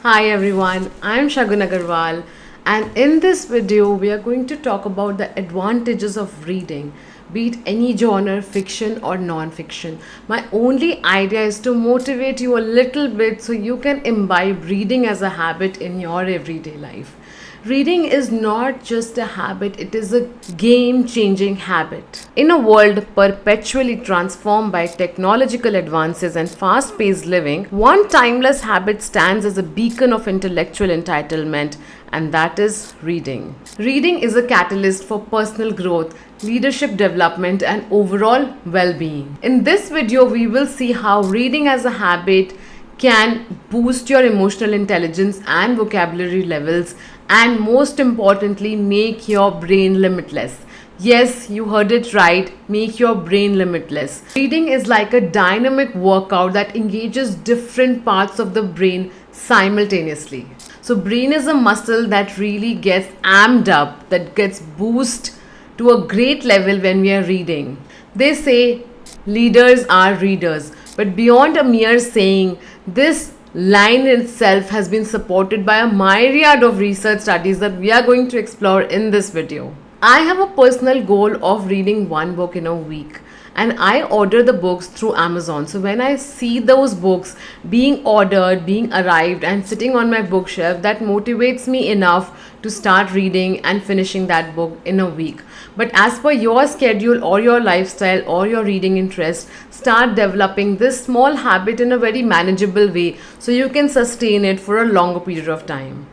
Hi everyone, I'm Shagun Agarwal, and in this video we are going to talk about the advantages of reading, be it any genre, fiction or non-fiction. My only idea is to motivate you a little bit so you can imbibe reading as a habit in your everyday life. Reading is not just a habit, it is a game changing habit. In a world perpetually transformed by technological advances and fast paced living, one timeless habit stands as a beacon of intellectual entitlement, and that is reading. Reading is a catalyst for personal growth, leadership development, and overall well being. In this video, we will see how reading as a habit can boost your emotional intelligence and vocabulary levels, and most importantly, make your brain limitless. Yes, you heard it right, make your brain limitless. Reading is like a dynamic workout that engages different parts of the brain simultaneously. So, brain is a muscle that really gets amped up, that gets boosted to a great level when we are reading. They say leaders are readers, but beyond a mere saying, this line itself has been supported by a myriad of research studies that we are going to explore in this video. I have a personal goal of reading one book in a week, and I order the books through Amazon. So when I see those books being ordered, being arrived, and sitting on my bookshelf, that motivates me enough to start reading and finishing that book in a week. But as per your schedule or your lifestyle or your reading interest, start developing this small habit in a very manageable way so you can sustain it for a longer period of time.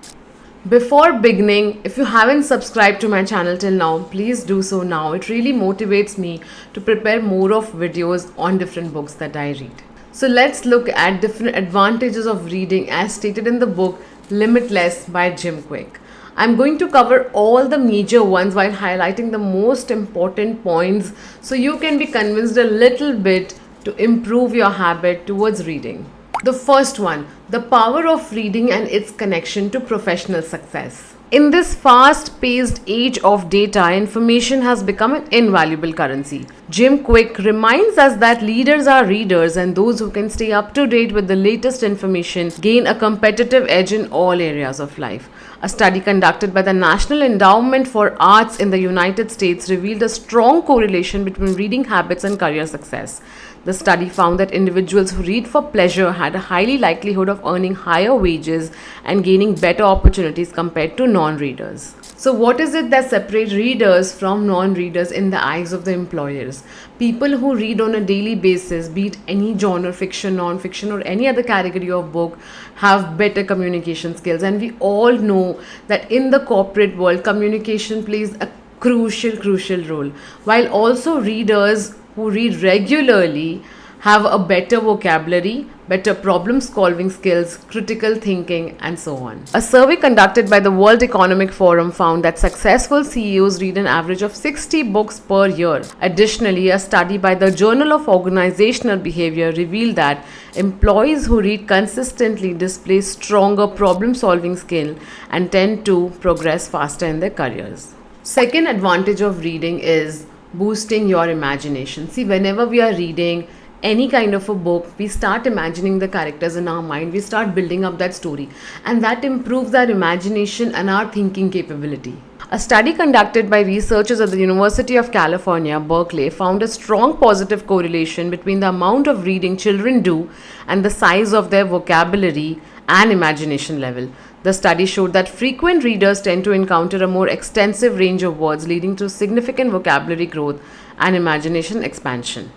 Before beginning, if you haven't subscribed to my channel till now, please do so now. It really motivates me to prepare more of videos on different books that I read. So let's look at different advantages of reading as stated in the book Limitless by Jim Kwik. I'm going to cover all the major ones while highlighting the most important points so you can be convinced a little bit to improve your habit towards reading. The first one, the power of reading and its connection to professional success. In this fast paced age of data, information has become an invaluable currency. Jim Kwik reminds us that leaders are readers, and those who can stay up to date with the latest information gain a competitive edge in all areas of life. A study conducted by the National Endowment for Arts in the United States revealed a strong correlation between reading habits and career success. The study found that individuals who read for pleasure had a highly likelihood of earning higher wages and gaining better opportunities compared to non-readers. So what is it that separates readers from non-readers in the eyes of the employers? People who read on a daily basis, be it any genre, fiction, non-fiction or any other category of book, have better communication skills. And we all know that in the corporate world, communication plays a crucial role. While also readers who read regularly have a better vocabulary, better problem solving skills, critical thinking, and so on. A survey conducted by the World Economic Forum found that successful CEOs read an average of 60 books per year. Additionally, a study by the Journal of Organizational Behavior revealed that employees who read consistently display stronger problem solving skill and tend to progress faster in their careers. Second advantage of reading is boosting your imagination. See, whenever we are reading any kind of a book, we start imagining the characters in our mind, we start building up that story, and that improves our imagination and our thinking capability. A study conducted by researchers at the University of California, Berkeley, found a strong positive correlation between the amount of reading children do and the size of their vocabulary and imagination level. The study showed that frequent readers tend to encounter a more extensive range of words, leading to significant vocabulary growth and imagination expansion.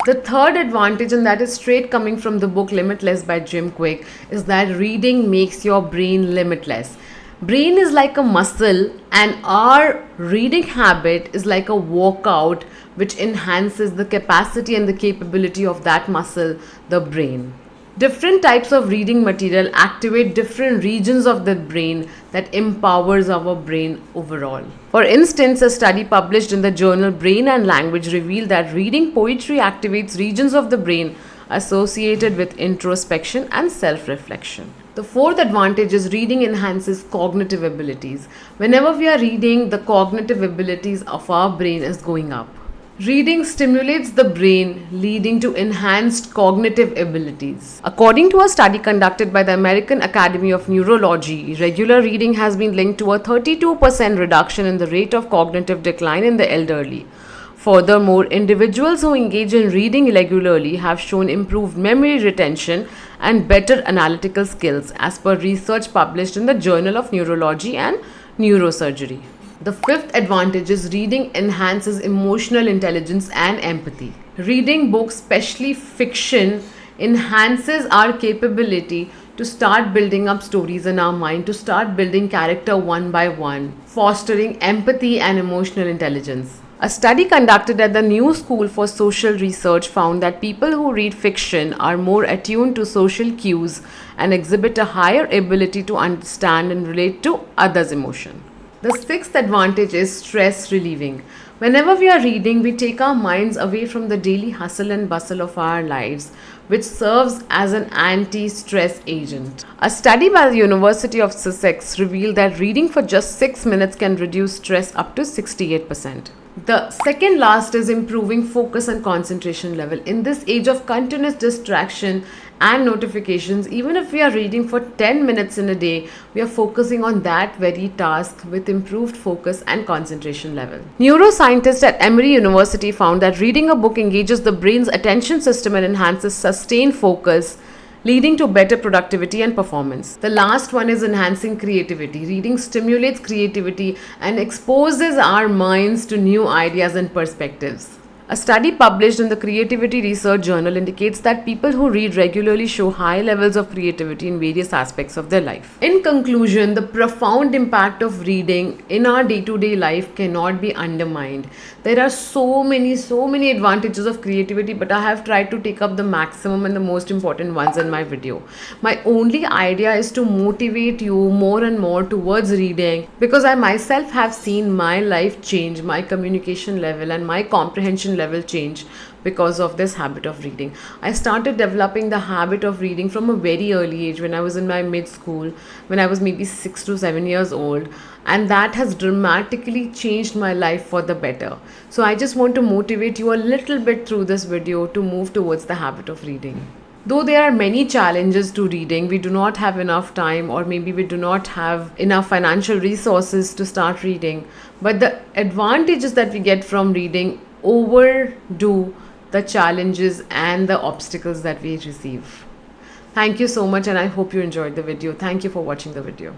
The third advantage, and that is straight coming from the book Limitless by Jim Kwik, is that reading makes your brain limitless. Brain is like a muscle, and our reading habit is like a workout which enhances the capacity and the capability of that muscle, the brain. Different types of reading material activate different regions of the brain that empowers our brain overall. For instance, a study published in the journal Brain and Language revealed that reading poetry activates regions of the brain associated with introspection and self-reflection. The fourth advantage is reading enhances cognitive abilities. Whenever we are reading, the cognitive abilities of our brain is going up. Reading stimulates the brain, leading to enhanced cognitive abilities. According to a study conducted by the American Academy of Neurology, regular reading has been linked to a 32% reduction in the rate of cognitive decline in the elderly. Furthermore, individuals who engage in reading regularly have shown improved memory retention and better analytical skills, as per research published in the Journal of Neurology and Neurosurgery. The fifth advantage is reading enhances emotional intelligence and empathy. Reading books, especially fiction, enhances our capability to start building up stories in our mind, to start building character one by one, fostering empathy and emotional intelligence. A study conducted at the New School for Social Research found that people who read fiction are more attuned to social cues and exhibit a higher ability to understand and relate to others' emotion. The sixth advantage is stress relieving. Whenever we are reading, we take our minds away from the daily hustle and bustle of our lives, which serves as an anti-stress agent. A study by the University of Sussex revealed that reading for just 6 minutes can reduce stress up to 68%. The second last is improving focus and concentration level. In this age of continuous distraction and notifications, even if we are reading for 10 minutes in a day, we are focusing on that very task with improved focus and concentration level. Neuroscientists at Emory University found that reading a book engages the brain's attention system and enhances sustained focus, leading to better productivity and performance. The last one is enhancing creativity. Reading stimulates creativity and exposes our minds to new ideas and perspectives. A study published in the Creativity Research Journal indicates that people who read regularly show high levels of creativity in various aspects of their life. In conclusion, the profound impact of reading in our day-to-day life cannot be undermined. There are so many advantages of creativity, but I have tried to take up the maximum and the most important ones in my video. My only idea is to motivate you more and more towards reading, because I myself have seen my life change, my communication level and my comprehension level change because of this habit of reading. I started developing the habit of reading from a very early age, when I was in my mid school, when I was maybe 6 to 7 years old, and that has dramatically changed my life for the better. So I just want to motivate you a little bit through this video to move towards the habit of reading. Though there are many challenges to reading, we do not have enough time, or maybe we do not have enough financial resources to start reading, but the advantages that we get from reading overdo the challenges and the obstacles that we receive. Thank you so much, and I hope you enjoyed the video. Thank you for watching the video.